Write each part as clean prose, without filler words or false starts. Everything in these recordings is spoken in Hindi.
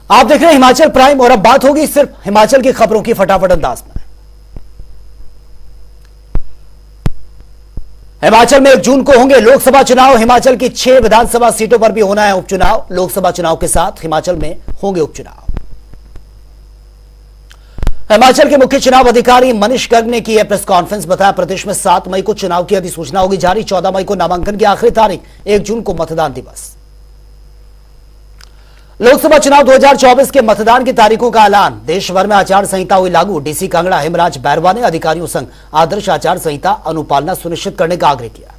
आप देख रहे हैं हिमाचल प्राइम और अब बात होगी सिर्फ हिमाचल की खबरों की फटाफट अंदाज में। हिमाचल में 1 जून को होंगे लोकसभा चुनाव। हिमाचल की 6 विधानसभा सीटों पर भी होना है उपचुनाव। लोकसभा चुनाव के साथ हिमाचल में होंगे उपचुनाव। हिमाचल के मुख्य चुनाव अधिकारी मनीष गर्ग ने की है प्रेस कॉन्फ्रेंस। बताया प्रदेश में 7 मई को चुनाव की अधिसूचना होगी जारी। 14 मई को नामांकन की आखिरी तारीख, 1 जून को मतदान दिवस। लोकसभा चुनाव 2024 के मतदान की तारीखों का ऐलान। देश भर में आचार संहिता हुई लागू। डीसी कांगड़ा हेमराज बैरवा ने अधिकारियों संग आदर्श आचार संहिता अनुपालना सुनिश्चित करने का आग्रह किया।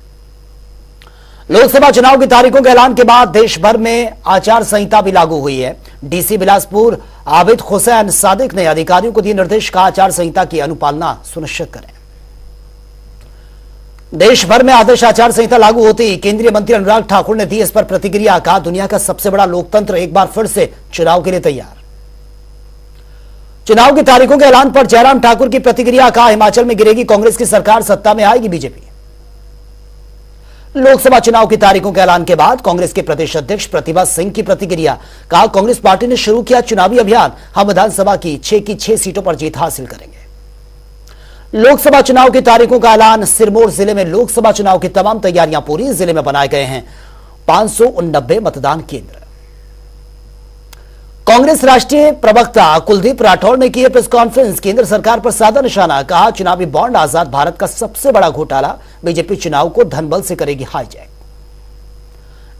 लोकसभा चुनाव की तारीखों के ऐलान के बाद देश भर में आचार संहिता भी लागू हुई है। डीसी बिलासपुर आबिद हुसैन सादिक ने अधिकारियों को दिए निर्देश का आचार संहिता की अनुपालना सुनिश्चित करें। देश भर में आदर्श आचार संहिता लागू होती ही केंद्रीय मंत्री अनुराग ठाकुर ने दी इस पर प्रतिक्रिया। कहा दुनिया का सबसे बड़ा लोकतंत्र एक बार फिर से चुनाव के लिए तैयार। चुनाव की तारीखों के ऐलान पर जयराम ठाकुर की प्रतिक्रिया। कहा हिमाचल में गिरेगी कांग्रेस की सरकार, सत्ता में आएगी बीजेपी। लोकसभा चुनाव की तारीखों के ऐलान के बाद कांग्रेस के प्रदेश अध्यक्ष प्रतिभा सिंह की प्रतिक्रिया। कहा कांग्रेस पार्टी ने शुरू किया चुनावी अभियान। हम विधानसभा की 6 सीटों पर जीत हासिल करेंगे। लोकसभा चुनाव की तारीखों का ऐलान। सिरमौर जिले में लोकसभा चुनाव की तमाम तैयारियां पूरी। जिले में बनाए गए हैं 589 मतदान केंद्र। कांग्रेस राष्ट्रीय प्रवक्ता कुलदीप राठौर ने की प्रेस कॉन्फ्रेंस। केंद्र सरकार पर साधा निशाना। कहा चुनावी बॉन्ड आजाद भारत का सबसे बड़ा घोटाला। बीजेपी चुनाव को धनबल से करेगी हाईजैक।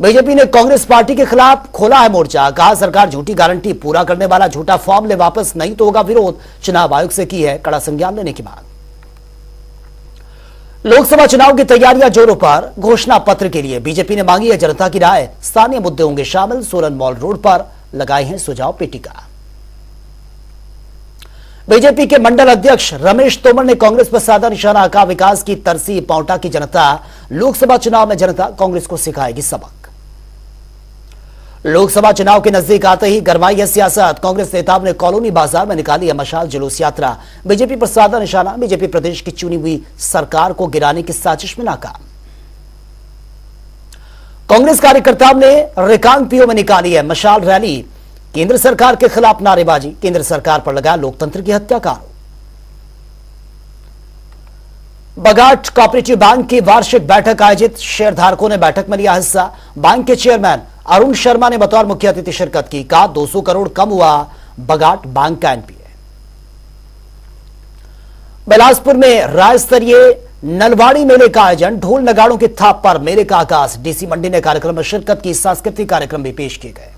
बीजेपी ने कांग्रेस पार्टी के खिलाफ खोला है मोर्चा। कहा सरकार झूठी गारंटी पूरा करने वाला झूठा फॉर्म ले वापस, नहीं तो होगा विरोध। चुनाव आयोग से की है कड़ा संज्ञान लेने की मांग। लोकसभा चुनाव की तैयारियां जोरों पर। घोषणा पत्र के लिए बीजेपी ने मांगी है जनता की राय। स्थानीय मुद्दे होंगे शामिल। सोलन मॉल रोड पर लगाए हैं सुझाव पेटिका। बीजेपी के मंडल अध्यक्ष रमेश तोमर ने कांग्रेस पर साधा निशाना। कहा विकास की तरसी पांवटा की जनता। लोकसभा चुनाव में जनता कांग्रेस को सिखाएगी सबक। लोकसभा चुनाव के नजदीक आते ही गरमाई है सियासत। कांग्रेस नेताओं ने कॉलोनी बाजार में निकाली है मशाल जुलूस यात्रा। बीजेपी पर साधा निशाना। बीजेपी प्रदेश की चुनी हुई सरकार को गिराने की साजिश में नाकाम। कांग्रेस कार्यकर्ताओं ने रिकांगपिओ में निकाली है मशाल रैली। केंद्र सरकार के खिलाफ नारेबाजी। केंद्र सरकार पर लगाया लोकतंत्र की हत्या का आरोप। बगाट कोऑपरेटिव बैंक की वार्षिक बैठक आयोजित। शेयरधारकों ने बैठक में लिया हिस्सा। बैंक के चेयरमैन अरुण शर्मा ने बतौर मुख्य अतिथि शिरकत की। कहा 200 करोड़ कम हुआ बगाट बैंक का एनपीए। बिलासपुर में राज्य स्तरीय नलवाड़ी मेले का आयोजन। ढोल नगाड़ों की थाप पर मेले का आगाज। डीसी मंडी ने कार्यक्रम में शिरकत की। सांस्कृतिक कार्यक्रम भी पेश किए गए।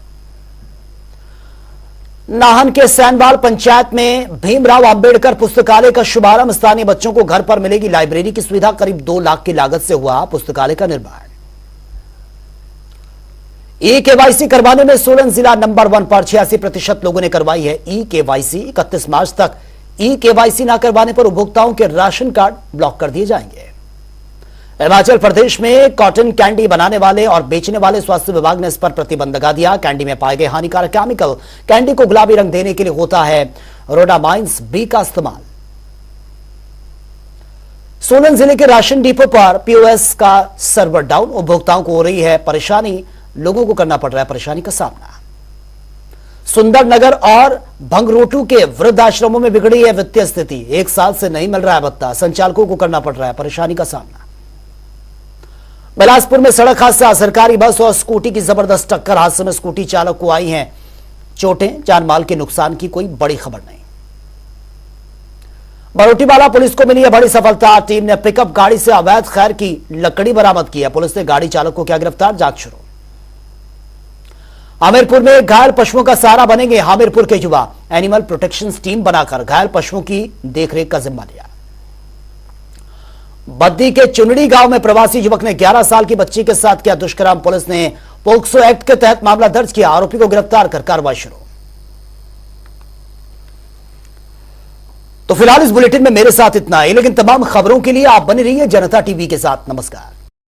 नाहन के सैनवाल पंचायत में भीमराव अंबेडकर पुस्तकालय का शुभारंभ। स्थानीय बच्चों को घर पर मिलेगी लाइब्रेरी की सुविधा। करीब 2 लाख की लागत से हुआ पुस्तकालय का निर्माण। ई केवाईसी करवाने में सोलन जिला नंबर 1 पर। 86% लोगों ने करवाई है ई केवाईसी। 31 मार्च तक ई केवाईसी न करवाने पर उपभोक्ताओं के राशन कार्ड ब्लॉक कर दिए जाएंगे। हिमाचल प्रदेश में कॉटन कैंडी बनाने वाले और बेचने वाले स्वास्थ्य विभाग ने इस पर प्रतिबंध लगा दिया। कैंडी में पाए गए हानिकारक केमिकल। कैंडी को गुलाबी रंग देने के लिए होता है रोडामाइंस बी का इस्तेमाल। सोलन जिले के राशन डिपो पर पीओएस का सर्वर डाउन। उपभोक्ताओं को हो रही है परेशानी। लोगों को करना पड़ रहा है परेशानी का सामना। सुंदरनगर और भंगरोटू के वृद्धाश्रमों में बिगड़ी है वित्तीय स्थिति। 1 साल से नहीं मिल रहा है भत्ता। संचालकों को करना पड़ रहा है परेशानी का सामना। बिलासपुर में सड़क हादसा। सरकारी बस और स्कूटी की जबरदस्त टक्कर। हादसे में स्कूटी चालक को आई हैं चोटें। जान माल के नुकसान की कोई बड़ी खबर नहीं। बरोटीवाला पुलिस को मिली है बड़ी सफलता। टीम ने पिकअप गाड़ी से अवैध खैर की लकड़ी बरामद की है। पुलिस ने गाड़ी चालक को किया गिरफ्तार। जांच शुरू। हमीरपुर में घायल पशुओं का सहारा बनेंगे हमीरपुर के युवा। एनिमल प्रोटेक्शन टीम बनाकर घायल पशुओं की देखरेख का जिम्मा लिया। बद्दी के चुनड़ी गांव में प्रवासी युवक ने 11 साल की बच्ची के साथ किया दुष्कर्म। पुलिस ने पोक्सो एक्ट के तहत मामला दर्ज किया। आरोपी को गिरफ्तार कर कार्रवाई शुरू। तो फिलहाल इस बुलेटिन में मेरे साथ इतना ही, लेकिन तमाम खबरों के लिए आप बने रहिए जनता टीवी के साथ। नमस्कार।